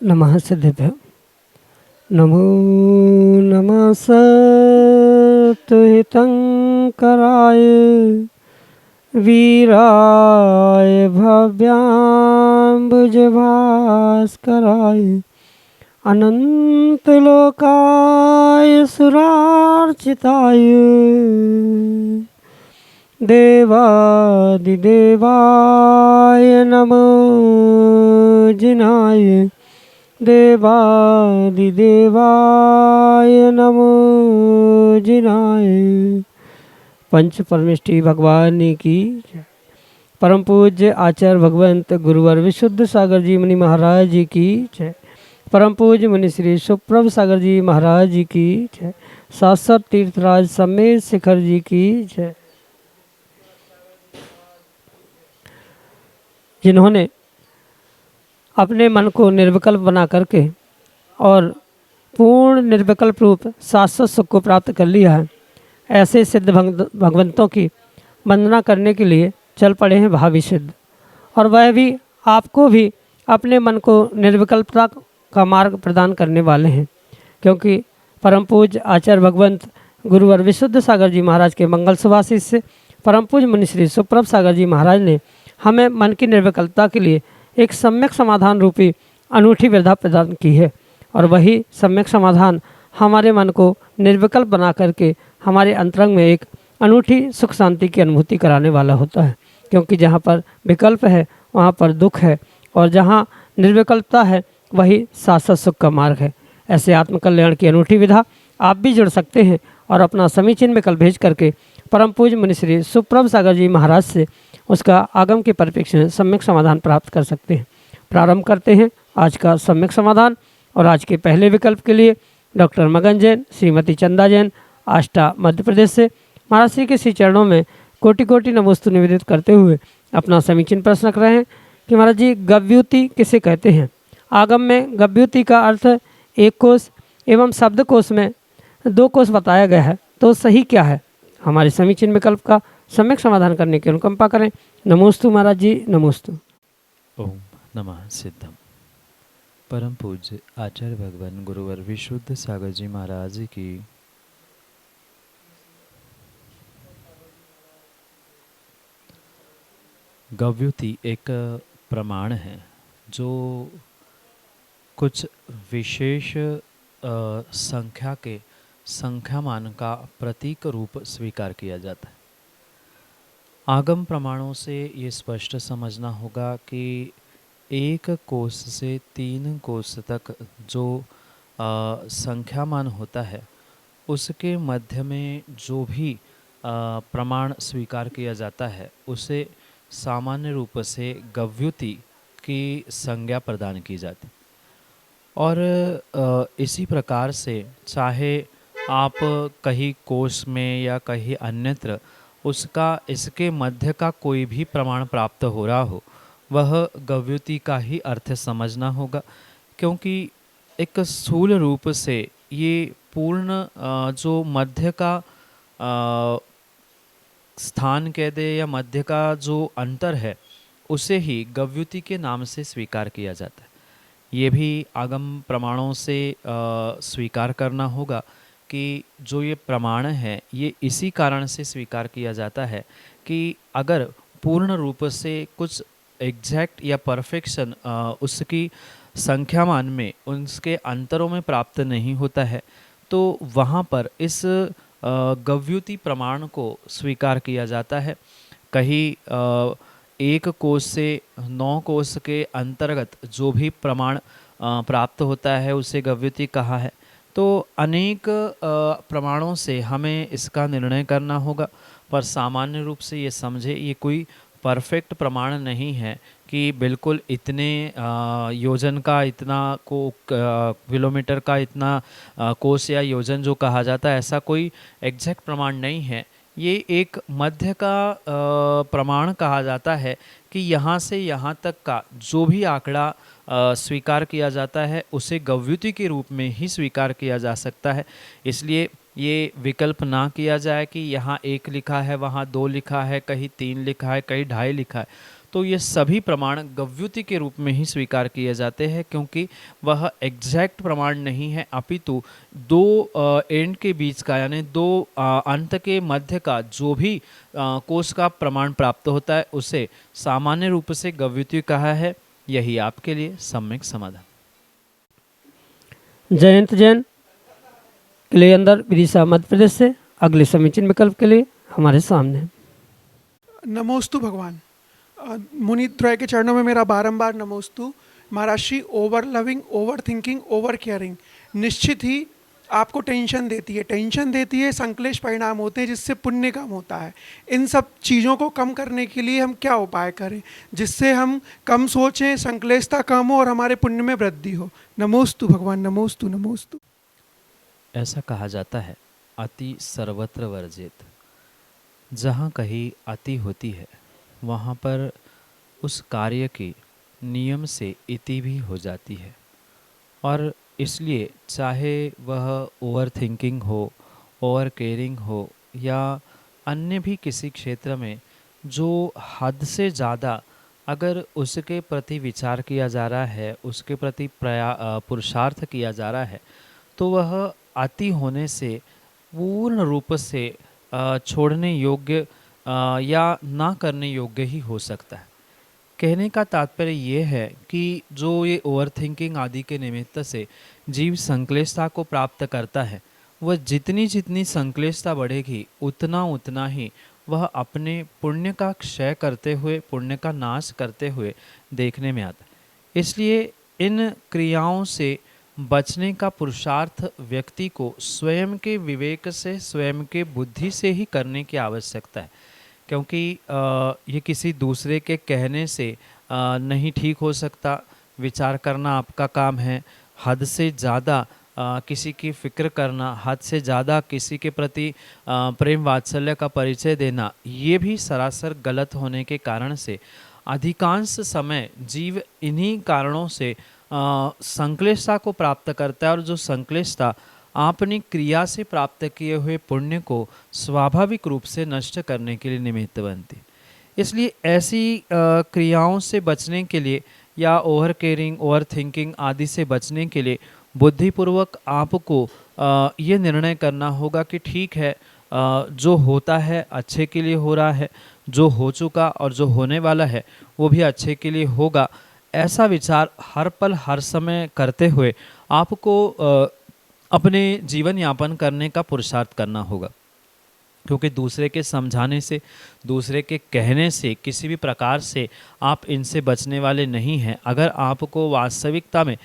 नमः सिद्धेभ्यो। नमो नमः सत्तुहितंकराय वीराय भव्याम्बुजभास्कराय अनंतलोकाय सुरार्चिताय देवादिदेवाय नमो जिनाय देवादिदेवाय नमो जिनाय। पंच परमेष्टि भगवान की जय। परम पूज्य आचार्य भगवंत गुरुवर विशुद्ध सागर जी मुनि महाराज जी की जय। परम पूज्य मुनि श्री सुप्रभ सागर जी महाराज जी की जय। शाश्वत तीर्थराज समेत शिखर जी की जय। जिन्होंने अपने मन को निर्विकल्प बना करके और पूर्ण निर्विकल्प रूप शाश्वत सुख को प्राप्त कर लिया है, ऐसे सिद्ध भगवंतों की वंदना करने के लिए चल पड़े हैं भावी सिद्ध। और वह भी आपको भी अपने मन को निर्विकल्पता का मार्ग प्रदान करने वाले हैं, क्योंकि परम पूज्य आचार्य भगवंत गुरुवर विशुद्ध सागर जी महाराज के मंगल सुभाषित से परम पूज्य मुनि श्री सुप्रभ सागर जी महाराज ने हमें मन की निर्विकल्पता के लिए एक सम्यक समाधान रूपी अनूठी विधा प्रदान की है। और वही सम्यक समाधान हमारे मन को निर्विकल्प बना करके हमारे अंतरंग में एक अनूठी सुख शांति की अनुभूति कराने वाला होता है, क्योंकि जहाँ पर विकल्प है वहाँ पर दुख है, और जहाँ निर्विकल्पता है वही शाश्वत सुख का मार्ग है। ऐसे आत्मकल्याण की अनूठी विधा आप भी जुड़ सकते हैं और अपना समीचीन विकल्प भेज करके परम पूज्य मुनि श्री सुप्रभ सागर जी महाराज से उसका आगम के परिप्रेक्ष्य में सम्यक समाधान प्राप्त कर सकते हैं। प्रारंभ करते हैं आज का सम्यक समाधान। और आज के पहले विकल्प के लिए डॉक्टर मगन जैन, श्रीमती चंदा जैन, आष्टा मध्य प्रदेश से महाराज श्री के श्री चरणों में कोटि कोटि नमोस्तु निवेदित करते हुए अपना समीचीन प्रश्न रख रहे हैं कि महाराज जी, गव्युति किसे कहते हैं? आगम में गव्युति का अर्थ एक कोश एवं शब्द कोश में दो कोश बताया गया है, तो सही क्या है? हमारे समीचीन विकल्प का सम्यक समाधान करने की अनुकंपा करें। नमोस्तु महाराज जी, नमोस्तु। ओम नमः सिद्धम। परम पूज्य आचार्य भगवान गुरुवर विशुद्ध सागर जी महाराज की गव्युति एक प्रमाण है जो कुछ विशेष संख्या के संख्यामान का प्रतीक रूप स्वीकार किया जाता है। आगम प्रमाणों से ये स्पष्ट समझना होगा कि एक कोश से 3 कोश तक जो संख्यामान होता है उसके मध्य में जो भी प्रमाण स्वीकार किया जाता है उसे सामान्य रूप से गव्युति की संज्ञा प्रदान की जाती। और इसी प्रकार से चाहे आप कहीं कोश में या कहीं अन्यत्र उसका इसके मध्य का कोई भी प्रमाण प्राप्त हो रहा हो, वह गव्युति का ही अर्थ समझना होगा, क्योंकि एक स्थूल रूप से ये पूर्ण जो मध्य का स्थान कह दे या मध्य का जो अंतर है उसे ही गव्युति के नाम से स्वीकार किया जाता है। ये भी आगम प्रमाणों से स्वीकार करना होगा कि जो ये प्रमाण है ये इसी कारण से स्वीकार किया जाता है कि अगर पूर्ण रूप से कुछ एग्जैक्ट या परफेक्शन उसकी संख्यामान में उसके अंतरों में प्राप्त नहीं होता है, तो वहाँ पर इस गव्युति प्रमाण को स्वीकार किया जाता है। कहीं 1 कोश से 9 कोश के अंतर्गत जो भी प्रमाण प्राप्त होता है उसे गव्युति कहा है। तो अनेक प्रमाणों से हमें इसका निर्णय करना होगा, पर सामान्य रूप से ये समझे ये कोई परफेक्ट प्रमाण नहीं है कि बिल्कुल इतने योजन का इतना किलोमीटर का इतना कोस या योजन जो कहा जाता है, ऐसा कोई एग्जैक्ट प्रमाण नहीं है। ये एक मध्य का प्रमाण कहा जाता है कि यहाँ से यहाँ तक का जो भी आंकड़ा स्वीकार किया जाता है उसे गव्युति के रूप में ही स्वीकार किया जा सकता है। इसलिए ये विकल्प ना किया जाए कि यहाँ 1 लिखा है, वहाँ 2 लिखा है, कहीं 3 लिखा है, कहीं 2.5 लिखा है। तो ये सभी प्रमाण गव्युति के रूप में ही स्वीकार किए जाते हैं, क्योंकि वह एग्जैक्ट प्रमाण नहीं है, अपितु दो एंड के बीच का यानी दो अंत के मध्य का जो भी कोश का प्रमाण प्राप्त होता है उसे सामान्य रूप से गव्युति कहा है। यही आपके लिए सम्यक समाधान। जयंत जैन किले अंदर विदिशा मध्य प्रदेश से अगले समीचीन विकल्प के लिए हमारे सामने है। नमोस्तु भगवान। मुनित्रय के चरणों में मेरा बारंबार नमोस्तु। महाराज Shri, over loving, over thinking, over caring निश्चित ही आपको टेंशन देती है, संक्लेश परिणाम होते हैं जिससे पुण्य कम होता है। इन सब चीज़ों को कम करने के लिए हम क्या उपाय करें जिससे हम कम सोचें, संक्लेशता कम हो और हमारे पुण्य में वृद्धि हो। नमोस्तु भगवान, नमोस्तु नमोस्तु। ऐसा कहा जाता है, अति सर्वत्र वर्जित। जहाँ कहीं अति होती है वहाँ पर उस कार्य की नियम से इति भी हो जाती है, और इसलिए चाहे वह ओवर थिंकिंग हो, ओवर केयरिंग हो या अन्य भी किसी क्षेत्र में जो हद से ज़्यादा अगर उसके प्रति विचार किया जा रहा है, उसके प्रति पुरुषार्थ किया जा रहा है, तो वह अति होने से पूर्ण रूप से छोड़ने योग्य या ना करने योग्य ही हो सकता है। कहने का तात्पर्य ये है कि जो ये ओवर थिंकिंग आदि के निमित्त से जीव संक्लेशता को प्राप्त करता है, वह जितनी जितनी संक्लेशता बढ़ेगी उतना उतना ही वह अपने पुण्य का क्षय करते हुए, पुण्य का नाश करते हुए देखने में आता है। इसलिए इन क्रियाओं से बचने का पुरुषार्थ व्यक्ति को स्वयं के विवेक से, स्वयं के बुद्धि से ही करने की आवश्यकता है, क्योंकि ये किसी दूसरे के कहने से नहीं ठीक हो सकता। विचार करना आपका काम है। हद से ज़्यादा किसी की फिक्र करना, हद से ज़्यादा किसी के प्रति प्रेम वात्सल्य का परिचय देना, ये भी सरासर गलत होने के कारण से अधिकांश समय जीव इन्हीं कारणों से संक्लेशता को प्राप्त करता है, और जो संक्लेशता अपनी क्रिया से प्राप्त किए हुए पुण्य को स्वाभाविक रूप से नष्ट करने के लिए निमित्त बनती। इसलिए ऐसी क्रियाओं से बचने के लिए या ओवर केयरिंग, ओवर थिंकिंग आदि से बचने के लिए बुद्धिपूर्वक आपको ये निर्णय करना होगा कि ठीक है, जो होता है अच्छे के लिए हो रहा है, जो हो चुका और जो होने वाला है वो भी अच्छे के लिए होगा। ऐसा विचार हर पल हर समय करते हुए आपको अपने जीवन यापन करने का पुरुषार्थ करना होगा, क्योंकि दूसरे के समझाने से, दूसरे के कहने से किसी भी प्रकार से आप इनसे बचने वाले नहीं हैं। अगर आपको वास्तविकता में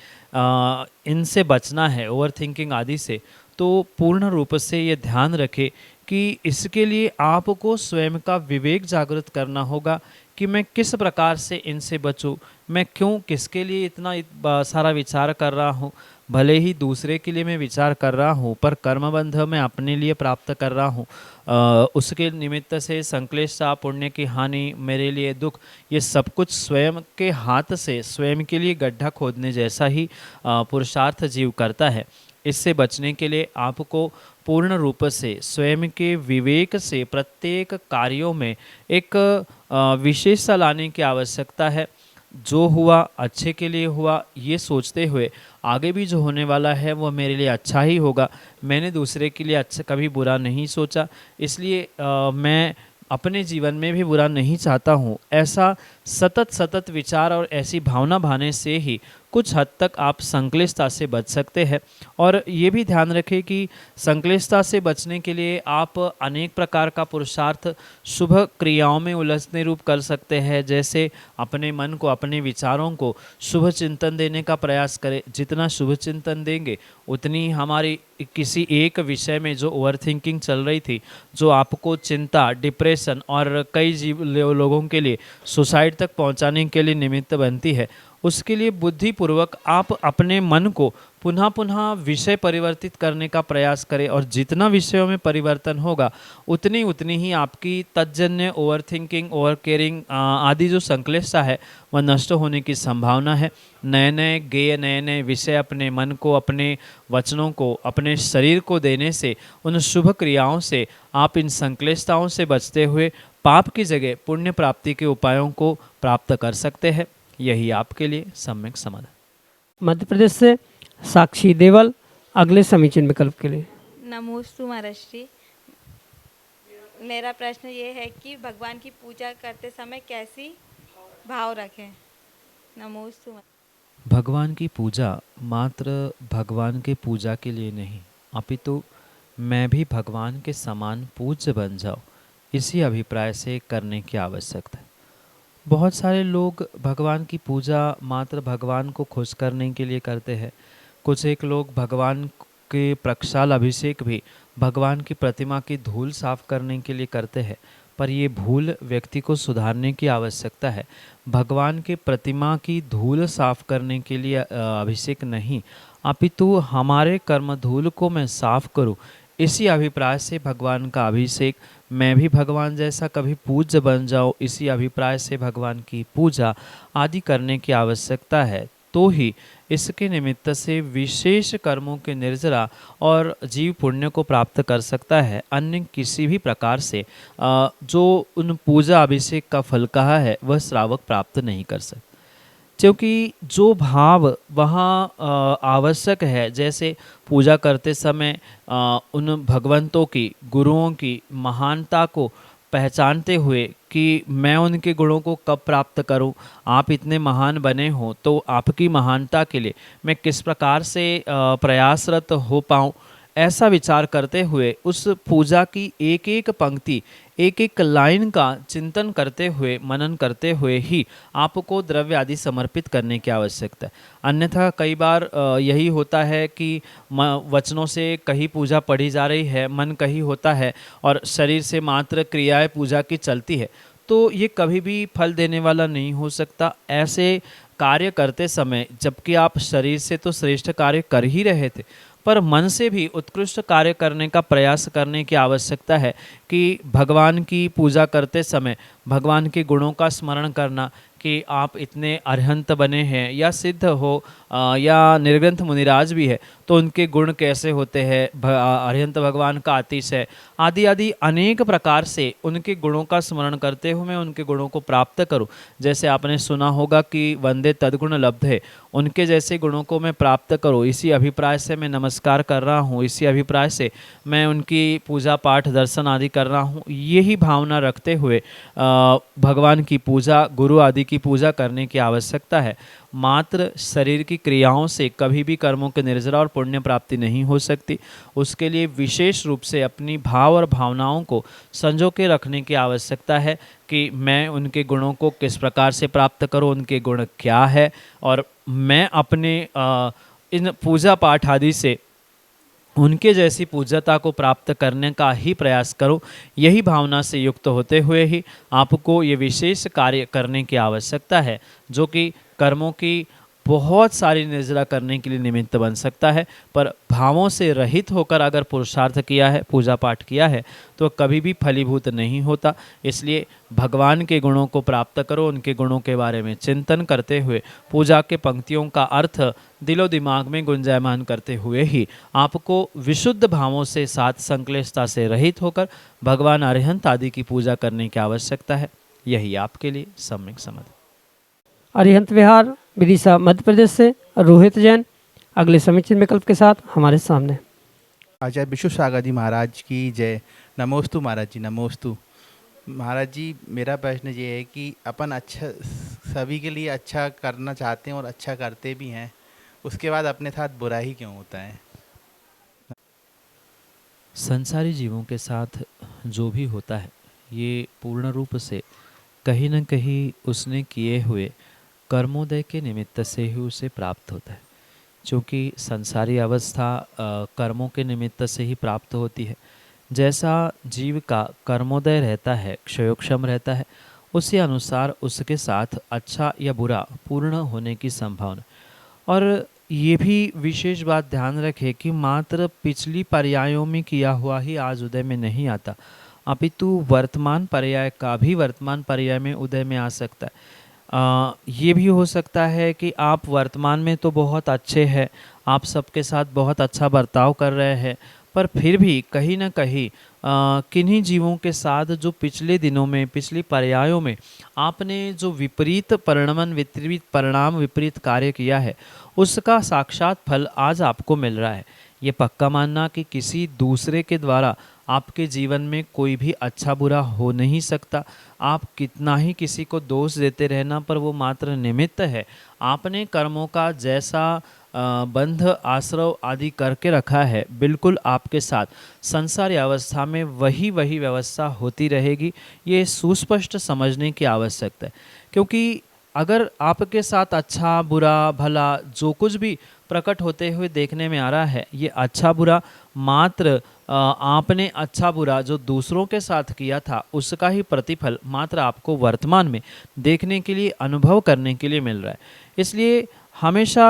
इनसे बचना है, ओवर थिंकिंग आदि से, तो पूर्ण रूप से ये ध्यान रखें कि इसके लिए आपको स्वयं का विवेक जागृत करना होगा कि मैं किस प्रकार से इनसे बचूं, मैं क्यों, किसके लिए इतना सारा विचार कर रहा हूं। भले ही दूसरे के लिए मैं विचार कर रहा हूं, पर कर्मबंध मैं अपने लिए प्राप्त कर रहा हूं। उसके निमित्त से संक्लेशता, पुण्य की हानि, मेरे लिए दुख, ये सब कुछ स्वयं के हाथ से स्वयं के लिए गड्ढा खोदने जैसा ही पुरुषार्थ जीव करता है। इससे बचने के लिए आपको पूर्ण रूप से स्वयं के विवेक से प्रत्येक कार्यों में एक विशेषता लाने की आवश्यकता है। जो हुआ अच्छे के लिए हुआ, ये सोचते हुए आगे भी जो होने वाला है वो मेरे लिए अच्छा ही होगा। मैंने दूसरे के लिए अच्छा कभी बुरा नहीं सोचा, इसलिए मैं अपने जीवन में भी बुरा नहीं चाहता हूँ। ऐसा सतत विचार और ऐसी भावना भाने से ही कुछ हद तक आप संक्लिष्टता से बच सकते हैं। और ये भी ध्यान रखें कि संक्लिष्टता से बचने के लिए आप अनेक प्रकार का पुरुषार्थ शुभ क्रियाओं में उलझने रूप कर सकते हैं। जैसे अपने मन को, अपने विचारों को शुभ चिंतन देने का प्रयास करें। जितना शुभ चिंतन देंगे उतनी हमारी किसी एक विषय में जो ओवर थिंकिंग चल रही थी, जो आपको चिंता, डिप्रेशन और कई लोगों के लिए सुसाइड तक पहुंचाने के लिए निमित्त बनती है, उसके लिए बुद्धिपूर्वक आप अपने मन को पुनः पुनः विषय परिवर्तित करने का प्रयास करें, और जितना विषयों में परिवर्तन होगा उतनी उतनी ही आपकी तज्जन्य ओवर थिंकिंग, ओवर केयरिंग आदि जो संक्लिष्टता है वह नष्ट होने की संभावना है। नए नए गेय, नए नए विषय अपने मन को, अपने वचनों को, अपने शरीर को देने से, उन शुभ क्रियाओं से आप इन संक्लिष्टताओं से बचते हुए पाप की जगह पुण्य प्राप्ति के उपायों को प्राप्त कर सकते हैं। यही आपके लिए सम्यक समाधान। मध्य प्रदेश से साक्षी देवल अगले समीचीन विकल्प के लिए। नमोस्तु महर्षि, मेरा प्रश्न ये है कि भगवान की पूजा करते समय कैसी भाव रखें। नमोस्तु। भगवान की पूजा मात्र भगवान के पूजा के लिए नहीं, अपितु मैं भी भगवान के समान पूज्य बन जाऊं, इसी अभिप्राय से करने की आवश्यकता है। बहुत सारे लोग भगवान की पूजा मात्र भगवान को खुश करने के लिए करते हैं। कुछ एक लोग भगवान के प्रक्षाल अभिषेक भी भगवान की प्रतिमा की धूल साफ करने के लिए करते हैं, पर ये भूल व्यक्ति को सुधारने की आवश्यकता है। भगवान के प्रतिमा की धूल साफ करने के लिए अभिषेक नहीं, अपितु हमारे कर्म धूल को मैं साफ करूं, इसी अभिप्राय से भगवान का अभिषेक, मैं भी भगवान जैसा कभी पूज्य बन जाऊं, इसी अभिप्राय से भगवान की पूजा आदि करने की आवश्यकता है। तो ही इसके निमित्त से विशेष कर्मों के निर्जरा और जीव पुण्य को प्राप्त कर सकता है। अन्य किसी भी प्रकार से जो उन पूजा अभिषेक का फल कहा है वह श्रावक प्राप्त नहीं कर सकता, क्योंकि जो भाव वहाँ आवश्यक है, जैसे पूजा करते समय उन भगवंतों की, गुरुओं की महानता को पहचानते हुए कि मैं उनके गुणों को कब प्राप्त करूं, आप इतने महान बने हो तो आपकी महानता के लिए मैं किस प्रकार से प्रयासरत हो पाऊं, ऐसा विचार करते हुए उस पूजा की एक एक पंक्ति, एक एक लाइन का चिंतन करते हुए, मनन करते हुए ही आपको द्रव्य आदि समर्पित करने की आवश्यकता है। अन्यथा कई बार यही होता है कि वचनों से कहीं पूजा पढ़ी जा रही है, मन कहीं होता है और शरीर से मात्र क्रियाएं पूजा की चलती है, तो ये कभी भी फल देने वाला नहीं हो सकता। ऐसे कार्य करते समय, जबकि आप शरीर से तो श्रेष्ठ कार्य कर ही रहे थे, पर मन से भी उत्कृष्ट कार्य करने का प्रयास करने की आवश्यकता है कि भगवान की पूजा करते समय भगवान के गुणों का स्मरण करना कि आप इतने अरहंत बने हैं या सिद्ध हो या निर्ग्रंथ मुनिराज भी है तो उनके गुण कैसे होते हैं, अरहंत भगवान का अतिशय आदि आदि अनेक प्रकार से उनके गुणों का स्मरण करते हुए मैं उनके गुणों को प्राप्त करूं। जैसे आपने सुना होगा कि वंदे तद्गुण लब्धे, उनके जैसे गुणों को मैं प्राप्त करूं, इसी अभिप्राय से मैं नमस्कार कर रहा हूं, इसी अभिप्राय से मैं उनकी पूजा पाठ दर्शन आदि कर रहा हूं। यही भावना रखते हुए भगवान की पूजा, गुरु आदि की पूजा करने की आवश्यकता है। मात्र शरीर की क्रियाओं से कभी भी कर्मों के निर्जरा और पुण्य प्राप्ति नहीं हो सकती। उसके लिए विशेष रूप से अपनी भाव और भावनाओं को संजो के रखने की आवश्यकता है कि मैं उनके गुणों को किस प्रकार से प्राप्त करूं, उनके गुण क्या है, और मैं अपने इन पूजा पाठ आदि से उनके जैसी पूज्यता को प्राप्त करने का ही प्रयास करो। यही भावना से युक्त होते हुए ही आपको ये विशेष कार्य करने की आवश्यकता है, जो कि कर्मों की बहुत सारी निर्जरा करने के लिए निमित्त बन सकता है। पर भावों से रहित होकर अगर पुरुषार्थ किया है, पूजा पाठ किया है, तो कभी भी फलीभूत नहीं होता। इसलिए भगवान के गुणों को प्राप्त करो, उनके गुणों के बारे में चिंतन करते हुए पूजा के पंक्तियों का अर्थ दिलो दिमाग में गुंजायमान करते हुए ही आपको विशुद्ध भावों से, साथ संक्लेशता से रहित होकर भगवान अरिहंत आदि की पूजा करने की आवश्यकता है। यही आपके लिए सम्यक समाधान। अरिहंत विहार विदिशा मध्य प्रदेश से रोहित जैन अगले समीचीन विकल्प के साथ हमारे सामने। आचार्य विश्व सागर जी महाराज की जय। नमोस्तु महाराज जी, नमोस्तु महाराज जी। मेरा प्रश्न ये है कि अपन अच्छा, सभी के लिए अच्छा करना चाहते हैं और अच्छा करते भी हैं, उसके बाद अपने साथ बुरा ही क्यों होता है? संसारी जीवों के साथ जो भी होता है ये पूर्ण रूप से कहीं न कहीं उसने किए हुए कर्मोदय के निमित्त से ही उसे प्राप्त होता है। क्योंकि संसारी अवस्था कर्मों के निमित्त से ही प्राप्त होती है। जैसा जीव का कर्मोदय रहता है, क्षयोक्षम रहता है, उसी अनुसार उसके साथ अच्छा या बुरा पूर्ण होने की संभावना। और ये भी विशेष बात ध्यान रखें कि मात्र पिछली पर्यायों में किया हुआ ही आज उदय में नहीं आता, अपितु वर्तमान पर्याय का भी वर्तमान पर्याय में उदय में आ सकता है। ये भी हो सकता है कि आप वर्तमान में तो बहुत अच्छे हैं, आप सबके साथ बहुत अच्छा बर्ताव कर रहे हैं, पर फिर भी कहीं ना कहीं किन्हीं जीवों के साथ जो पिछले दिनों में, पिछली पर्यायों में आपने जो विपरीत परिणमन, विपरीत परिणाम, विपरीत कार्य किया है, उसका साक्षात फल आज आपको मिल रहा है। ये पक्का मानना कि किसी दूसरे के द्वारा आपके जीवन में कोई भी अच्छा बुरा हो नहीं सकता। आप कितना ही किसी को दोष देते रहना, पर वो मात्र निमित्त है। आपने कर्मों का जैसा बंध, आश्रव आदि करके रखा है, बिल्कुल आपके साथ संसारी अवस्था में वही व्यवस्था होती रहेगी। ये सुस्पष्ट समझने की आवश्यकता है, क्योंकि अगर आपके साथ अच्छा बुरा भला जो कुछ भी प्रकट होते हुए देखने में आ रहा है, ये अच्छा बुरा मात्र आपने अच्छा बुरा जो दूसरों के साथ किया था उसका ही प्रतिफल मात्र आपको वर्तमान में देखने के लिए, अनुभव करने के लिए मिल रहा है। इसलिए हमेशा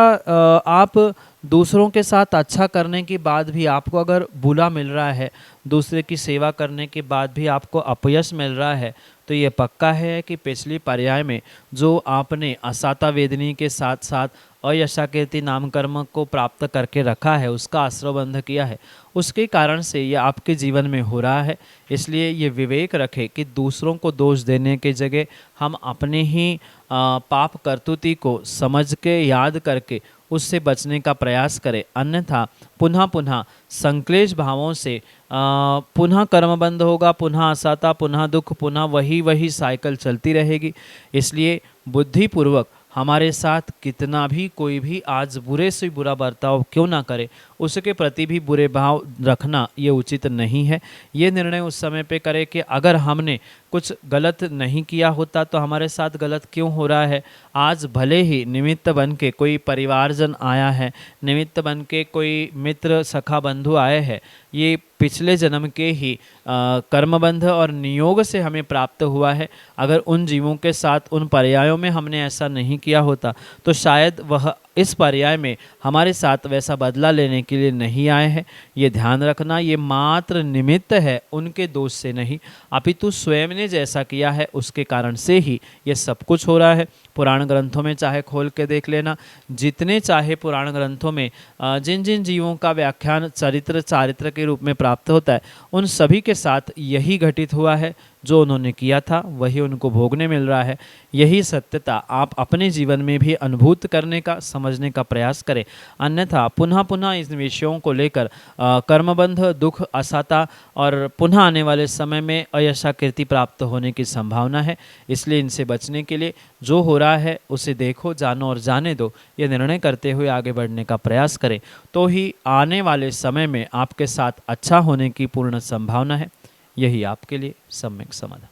आप दूसरों के साथ अच्छा करने के बाद भी आपको अगर बुरा मिल रहा है, दूसरे की सेवा करने के बाद भी आपको अपयश मिल रहा है, तो ये पक्का है कि पिछली पर्याय में जो आपने असाता वेदनी के साथ साथ अयशाकीर्ति नाम कर्म को प्राप्त करके रखा है, उसका आश्रयबंध किया है, उसके कारण से ये आपके जीवन में हो रहा है। इसलिए ये विवेक रखें कि दूसरों को दोष देने के जगह हम अपने ही पाप कर्तुति को समझ के, याद करके उससे बचने का प्रयास करें। अन्यथा पुनः पुनः संक्लेश भावों से पुनः कर्म बंद होगा, पुनः असाता, पुनः दुख, पुनः वही साइकिल चलती रहेगी। इसलिए बुद्धिपूर्वक हमारे साथ कितना भी कोई भी आज बुरे से बुरा बर्ताव क्यों ना करे, उसके प्रति भी बुरे भाव रखना ये उचित नहीं है। ये निर्णय उस समय पे करें कि अगर हमने कुछ गलत नहीं किया होता तो हमारे साथ गलत क्यों हो रहा है। आज भले ही निमित्त बन के कोई परिवारजन आया है, निमित्त बन के कोई मित्र सखा बंधु आए हैं, ये पिछले जन्म के ही कर्मबंध और नियोग से हमें प्राप्त हुआ है। अगर उन जीवों के साथ उन पर्यायों में हमने ऐसा नहीं किया होता तो शायद वह इस पर्याय में हमारे साथ वैसा बदला लेने के लिए नहीं आए हैं। ये ध्यान रखना, ये मात्र निमित्त है, उनके दोष से नहीं, अपितु स्वयं ने जैसा किया है उसके कारण से ही ये सब कुछ हो रहा है। पुराण ग्रंथों में चाहे खोल के देख लेना, जितने चाहे पुराण ग्रंथों में जिन जिन जीवों का व्याख्यान चारित्र के रूप में प्राप्त होता है, उन सभी के साथ यही घटित हुआ है। जो उन्होंने किया था वही उनको भोगने मिल रहा है। यही सत्यता आप अपने जीवन में भी अनुभूत करने का, समझने का प्रयास करें। अन्यथा पुनः पुनः इन विषयों को लेकर कर्मबंध, दुख, असाता और पुनः आने वाले समय में अयशाकीर्ति प्राप्त होने की संभावना है। इसलिए इनसे बचने के लिए जो हो रहा है उसे देखो, जानो और जाने दो, ये निर्णय करते हुए आगे बढ़ने का प्रयास करें, तो ही आने वाले समय में आपके साथ अच्छा होने की पूर्ण संभावना है। यही आपके लिए सम्यक समाधान।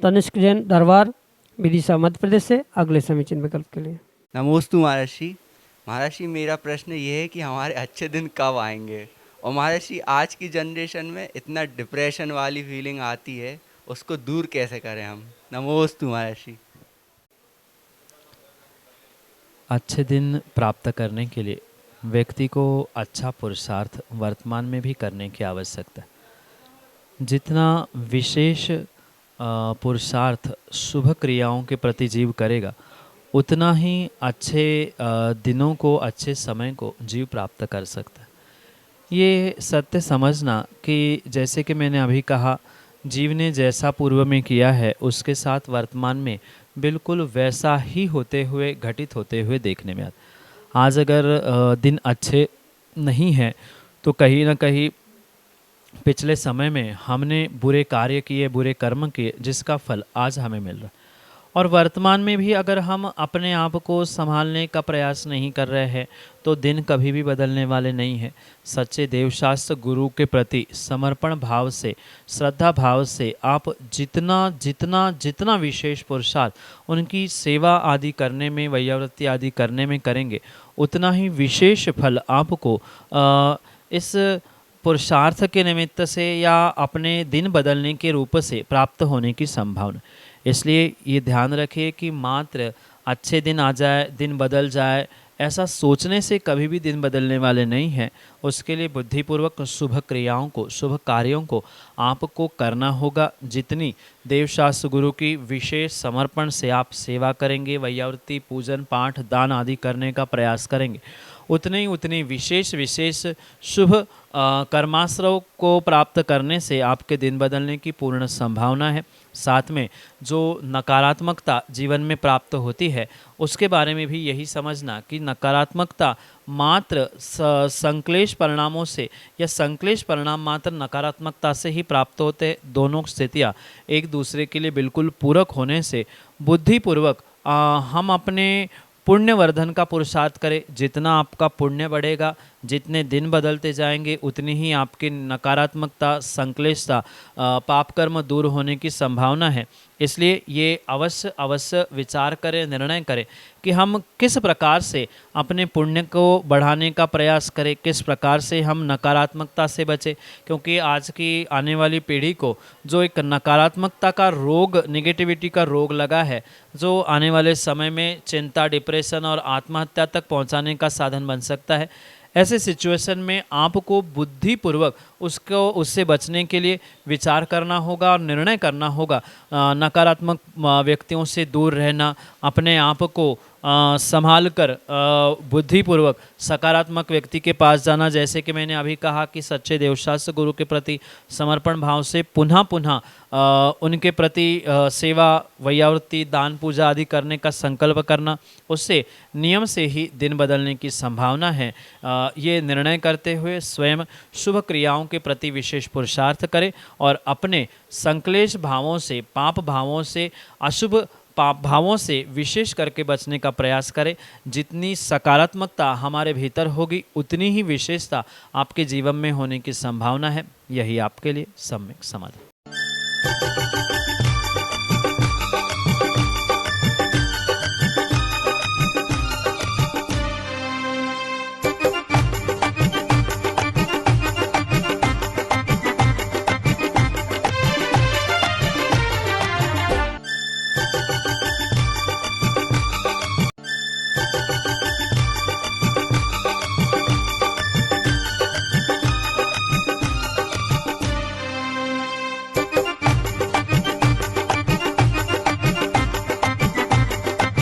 तनिष्क जैन दरबार, विदिशा, मध्य प्रदेश से अगले समीचीन विकल्प के लिए। नमोस्तु महर्षि। महर्षि, मेरा प्रश्न ये है कि हमारे अच्छे दिन कब आएंगे। और महर्षि, आज की जनरेशन में इतना डिप्रेशन वाली फीलिंग आती है, उसको दूर कैसे करें हम। नमोस्तु महर्षि। अच्छे दिन प्राप्त करने के लिए व्यक्ति को अच्छा पुरुषार्थ वर्तमान में भी करने की आवश्यकता है। जितना विशेष पुरुषार्थ शुभ क्रियाओं के प्रति जीव करेगा, उतना ही अच्छे दिनों को, अच्छे समय को जीव प्राप्त कर सकता है। ये सत्य समझना कि जैसे कि मैंने अभी कहा, जीव ने जैसा पूर्व में किया है उसके साथ वर्तमान में बिल्कुल वैसा ही होते हुए, घटित होते हुए देखने में आता। आज अगर दिन अच्छे नहीं हैं तो कहीं ना कहीं पिछले समय में हमने बुरे कार्य किए, बुरे कर्म किए, जिसका फल आज हमें मिल रहा है। और वर्तमान में भी अगर हम अपने आप को संभालने का प्रयास नहीं कर रहे हैं तो दिन कभी भी बदलने वाले नहीं हैं। सच्चे देवशास्त्र गुरु के प्रति समर्पण भाव से, श्रद्धा भाव से आप जितना जितना जितना विशेष पुरुषार्थ उनकी सेवा आदि करने में, वैयावृत्ति आदि करने में करेंगे, उतना ही विशेष फल आपको इस पुरुषार्थ के निमित्त से या अपने दिन बदलने के रूप से प्राप्त होने की संभावना। इसलिए ये ध्यान रखिए कि मात्र अच्छे दिन आ जाए, दिन बदल जाए, ऐसा सोचने से कभी भी दिन बदलने वाले नहीं हैं। उसके लिए बुद्धिपूर्वक शुभ क्रियाओं को, शुभ कार्यों को आपको करना होगा। जितनी देवशास्त्र गुरु की विशेष समर्पण से आप सेवा करेंगे, वैयावृत्ति, पूजन, पाठ, दान आदि करने का प्रयास करेंगे, उतनी विशेष शुभ कर्माश्रव को प्राप्त करने से आपके दिन बदलने की पूर्ण संभावना है। साथ में जो नकारात्मकता जीवन में प्राप्त होती है उसके बारे में भी यही समझना कि नकारात्मकता मात्र संक्लेश परिणामों से या संक्लेश परिणाम मात्र नकारात्मकता से ही प्राप्त होते हैं। दोनों स्थितियाँ एक दूसरे के लिए बिल्कुल पूरक होने से बुद्धिपूर्वक हम अपने पुण्यवर्धन का पुरुषार्थ करें। जितना आपका पुण्य बढ़ेगा, जितने दिन बदलते जाएंगे, उतनी ही आपकी नकारात्मकता, संक्लेशता, पाप कर्म दूर होने की संभावना है। इसलिए ये अवश्य विचार करें, निर्णय करें कि हम किस प्रकार से अपने पुण्य को बढ़ाने का प्रयास करें, किस प्रकार से हम नकारात्मकता से बचें। क्योंकि आज की आने वाली पीढ़ी को जो एक नकारात्मकता का रोग, नेगेटिविटी का रोग लगा है, जो आने वाले समय में चिंता, डिप्रेशन और आत्महत्या तक पहुंचाने का साधन बन सकता है। ऐसे सिचुएशन में आपको बुद्धिपूर्वक उससे बचने के लिए विचार करना होगा और निर्णय करना होगा। नकारात्मक व्यक्तियों से दूर रहना, अपने आप को संभाल कर बुद्धिपूर्वक सकारात्मक व्यक्ति के पास जाना। जैसे कि मैंने अभी कहा कि सच्चे देवशास्त्र गुरु के प्रति समर्पण भाव से पुनः उनके प्रति सेवा, वैयावृत्ति, दान, पूजा आदि करने का संकल्प करना, उससे नियम से ही दिन बदलने की संभावना है। ये निर्णय करते हुए स्वयं शुभ क्रियाओं के प्रति विशेष पुरुषार्थ करें और अपने संक्लेश भावों से, पाप भावों से, अशुभ पाप भावों से विशेष करके बचने का प्रयास करें। जितनी सकारात्मकता हमारे भीतर होगी, उतनी ही विशेषता आपके जीवन में होने की संभावना है। यही आपके लिए सम्यक समाधान।